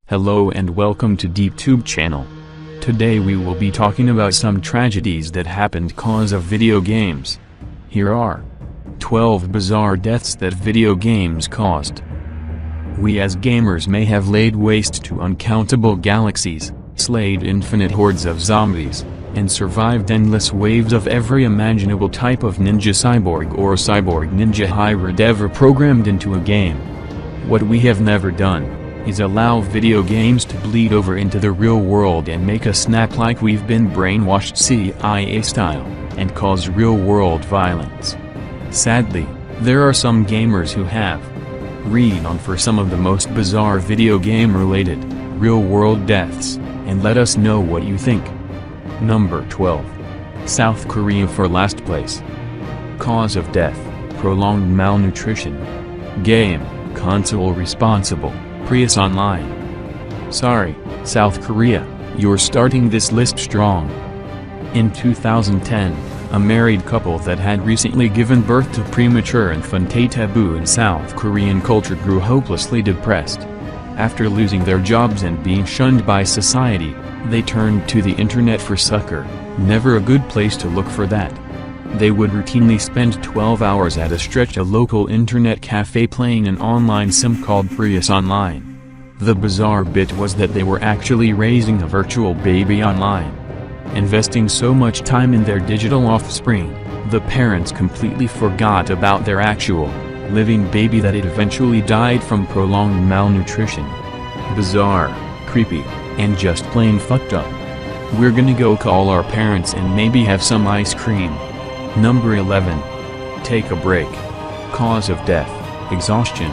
Hello and welcome to DeepTube channel. Today we will be talking about some tragedies that happened cause of video games. Here are 12 bizarre deaths that video games caused. We as gamers may have laid waste to uncountable galaxies, slayed infinite hordes of zombies, and survived endless waves of every imaginable type of ninja cyborg or cyborg ninja hybrid ever programmed into a game. What we have never done is allow video games to bleed over into the real world and make us snap like we've been brainwashed CIA style, and cause real-world violence. Sadly, there are some gamers who have. Read on for some of the most bizarre video game-related, real-world deaths, and let us know what you think. Number 12. South Korea for last place. Cause of death: prolonged malnutrition. Game, console responsible: Prius Online. Sorry, South Korea, you're starting this list strong. In 2010, a married couple that had recently given birth to premature infant, a taboo in South Korean culture, grew hopelessly depressed. After losing their jobs and being shunned by society, they turned to the internet for succor. Never a good place to look for that. They would routinely spend 12 hours at a stretch a local internet cafe playing an online sim called Prius Online. The bizarre bit was that they were actually raising a virtual baby online. Investing so much time in their digital offspring, the parents completely forgot about their actual, living baby that it eventually died from prolonged malnutrition. Bizarre, creepy, and just plain fucked up. We're gonna go call our parents and maybe have some ice cream. Number 11. Take a break. Cause of death: exhaustion.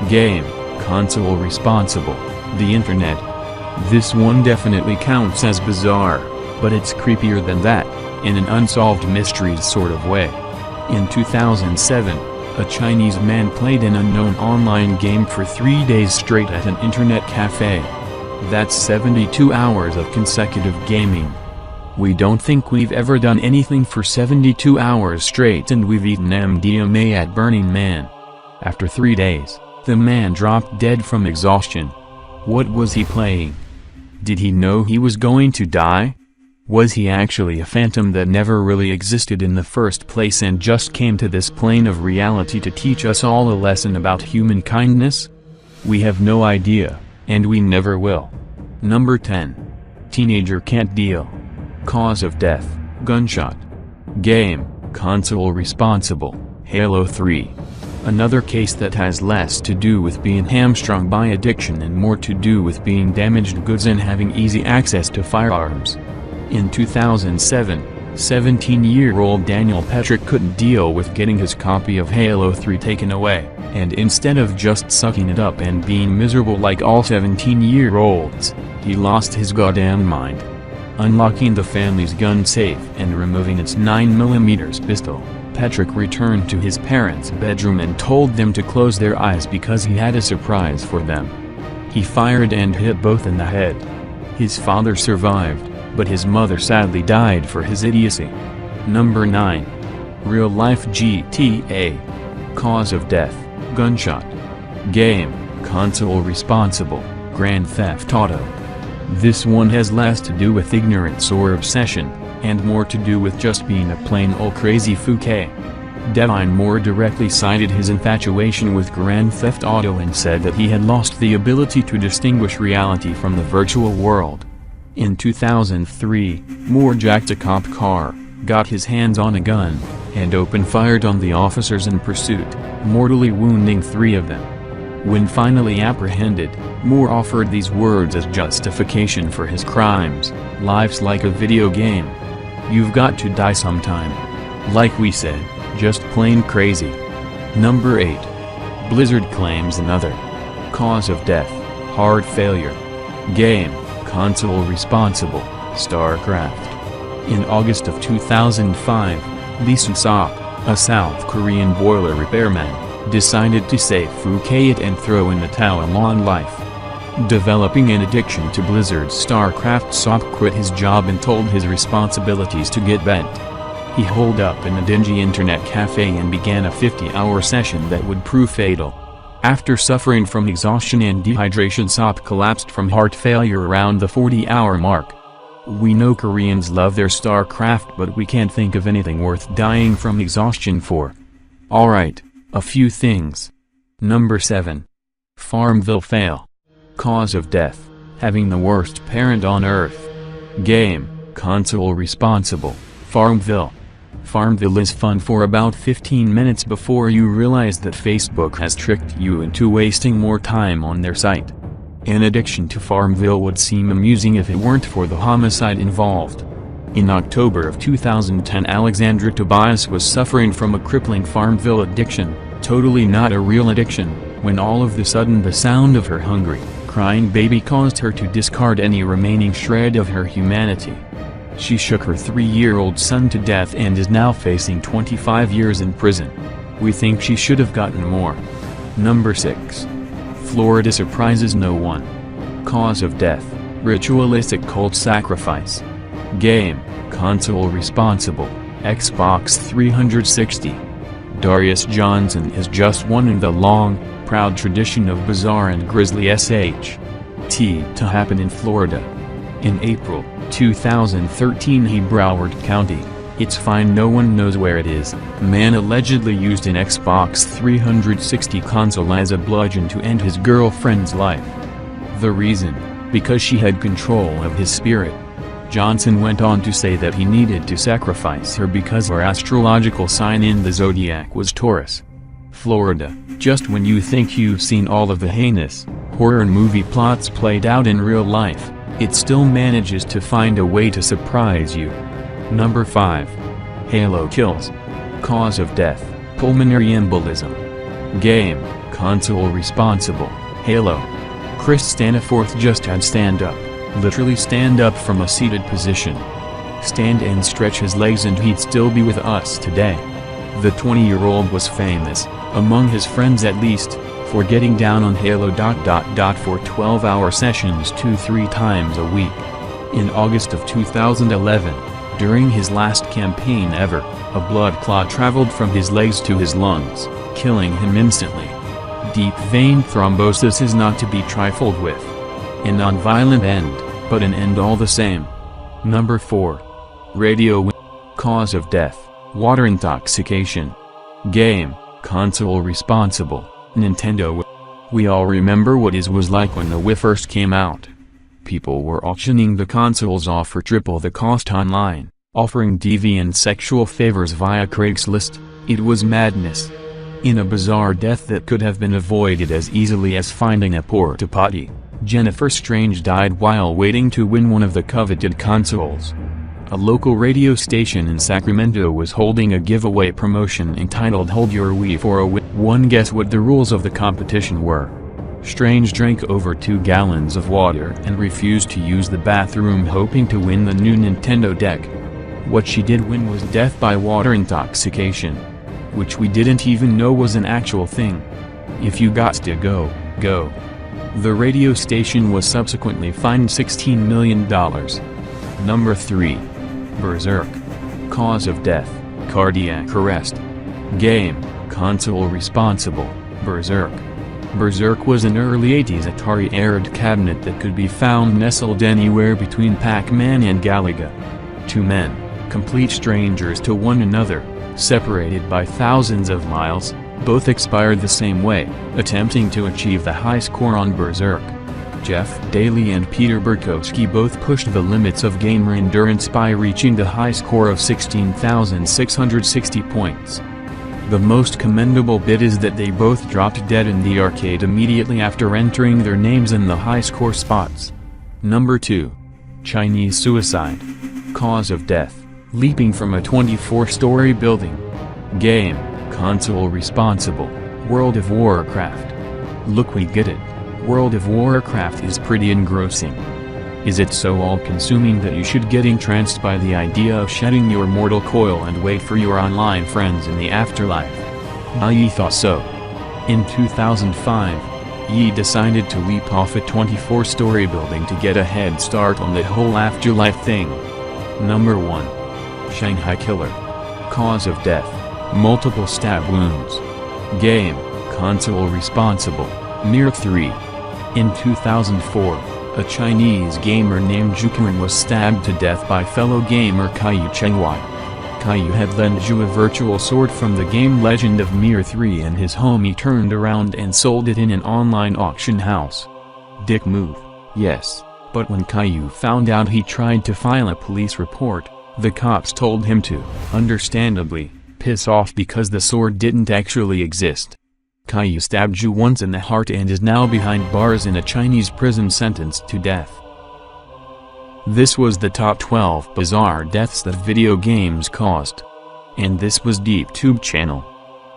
Game, console responsible: the internet. This one definitely counts as bizarre, but it's creepier than that, in an unsolved mysteries sort of way. In 2007, a Chinese man played an unknown online game for 3 days straight at an internet cafe. That's 72 hours of consecutive gaming. We don't think we've ever done anything for 72 hours straight, and we've eaten MDMA at Burning Man. After 3 days, the man dropped dead from exhaustion. What was he playing? Did he know he was going to die? Was he actually a phantom that never really existed in the first place and just came to this plane of reality to teach us all a lesson about human kindness? We have no idea, and we never will. Number 10. Teenager can't deal. Cause of death: gunshot. Game, console responsible: Halo 3. Another case that has less to do with being hamstrung by addiction and more to do with being damaged goods and having easy access to firearms. In 2007, 17-year-old Daniel Patrick couldn't deal with getting his copy of Halo 3 taken away, and instead of just sucking it up and being miserable like all 17-year-olds, he lost his goddamn mind. Unlocking the family's gun safe and removing its 9mm pistol, Patrick returned to his parents' bedroom and told them to close their eyes because he had a surprise for them. He fired and hit both in the head. His father survived, but his mother sadly died for his idiocy. Number 9. Real-life GTA. Cause of death: gunshot. Game, console responsible: Grand Theft Auto. This one has less to do with ignorance or obsession, and more to do with just being a plain old crazy fouquet. Devine Moore directly cited his infatuation with Grand Theft Auto and said that he had lost the ability to distinguish reality from the virtual world. In 2003, Moore jacked a cop car, got his hands on a gun, and open-fired on the officers in pursuit, mortally wounding 3 of them. When finally apprehended, Moore offered these words as justification for his crimes: "Life's like a video game. You've got to die sometime." Like we said, just plain crazy. Number 8. Blizzard claims another. Cause of death: hard failure. Game, console responsible: StarCraft. In August of 2005, Lee Sun-sop, a South Korean boiler repairman, decided to say fouquet it and throw in the towel on life. Developing an addiction to Blizzard's StarCraft, Sop quit his job and told his responsibilities to get bent. He holed up in a dingy internet cafe and began a 50-hour session that would prove fatal. After suffering from exhaustion and dehydration, Sop collapsed from heart failure around the 40-hour mark. We know Koreans love their StarCraft, but we can't think of anything worth dying from exhaustion for. Alright, a few things. Number 7. FarmVille Fail. Cause of death: having the worst parent on earth. Game, console responsible, FarmVille. FarmVille is fun for about 15 minutes before you realize that Facebook has tricked you into wasting more time on their site. An addiction to FarmVille would seem amusing if it weren't for the homicide involved. In October of 2010, Alexandra Tobias was suffering from a crippling FarmVille addiction, totally not a real addiction, when all of a sudden the sound of her hungry, crying baby caused her to discard any remaining shred of her humanity. She shook her 3-year-old son to death and is now facing 25 years in prison. We think she should have gotten more. Number 6. Florida surprises no one. Cause of death: ritualistic cult sacrifice. Game, console responsible, Xbox 360. Darius Johnson is just one in the long, proud tradition of bizarre and grisly SHT to happen in Florida. In April 2013, Broward County, it's fine, no one knows where it is, man allegedly used an Xbox 360 console as a bludgeon to end his girlfriend's life. The reason? Because she had control of his spirit. Johnson went on to say that he needed to sacrifice her because her astrological sign in the zodiac was Taurus. Florida, just when you think you've seen all of the heinous, horror movie plots played out in real life, it still manages to find a way to surprise you. Number 5. Halo kills. Cause of death: pulmonary embolism. Game, console responsible, Halo. Chris Staniforth just had stand up, literally stand up from a seated position. Stand and stretch his legs and he'd still be with us today. The 20-year-old was famous, among his friends at least, for getting down on Halo ... for 12-hour sessions 2-3 times a week. In August of 2011, during his last campaign ever, a blood clot traveled from his legs to his lungs, killing him instantly. Deep vein thrombosis is not to be trifled with. A non-violent end, but an end all the same. Number 4. Cause of death: water intoxication. Game, console responsible, Nintendo. We all remember what it was like when the Wii first came out. People were auctioning the consoles off for triple the cost online, offering deviant sexual favors via Craigslist. It was madness. In a bizarre death that could have been avoided as easily as finding a porta potty, Jennifer Strange died while waiting to win one of the coveted consoles. A local radio station in Sacramento was holding a giveaway promotion entitled "Hold Your Wii for a Win." One guess what the rules of the competition were. Strange drank over 2 gallons of water and refused to use the bathroom, hoping to win the new Nintendo deck. What she did win was death by water intoxication, which we didn't even know was an actual thing. If you got to go, go. The radio station was subsequently fined $16 million. Number 3. Berzerk. Cause of death: cardiac arrest. Game, console responsible, Berzerk. Berzerk was an early 80s Atari aired cabinet that could be found nestled anywhere between Pac-Man and Galaga. 2 men, complete strangers to one another, separated by thousands of miles, both expired the same way, attempting to achieve the high score on Berzerk. Jeff Daly and Peter Berkowski both pushed the limits of gamer endurance by reaching the high score of 16,660 points. The most commendable bit is that they both dropped dead in the arcade immediately after entering their names in the high score spots. Number 2. Chinese suicide. Cause of death: leaping from a 24-story building. Game, console responsible, World of Warcraft. Look, we get it. World of Warcraft is pretty engrossing. Is it so all-consuming that you should get entranced by the idea of shedding your mortal coil and wait for your online friends in the afterlife? Ye thought so. In 2005, Ye decided to leap off a 24-story building to get a head start on the whole afterlife thing. Number 1. Shanghai Killer. Cause of death: multiple stab wounds. Game, console responsible, Mir 3. In 2004, a Chinese gamer named Zhu Quan was stabbed to death by fellow gamer Caillou Chengwai. Caillou had lent Zhu a virtual sword from the game Legend of Mir 3 and his homie turned around and sold it in an online auction house. Dick move, yes, but when Caillou found out he tried to file a police report, the cops told him to, understandably, piss off because the sword didn't actually exist. Caillou stabbed Zhu once in the heart and is now behind bars in a Chinese prison sentenced to death. This was the top 12 bizarre deaths that video games caused. And this was DeepTube channel.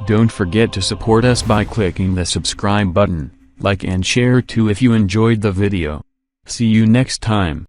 Don't forget to support us by clicking the subscribe button, like and share too if you enjoyed the video. See you next time.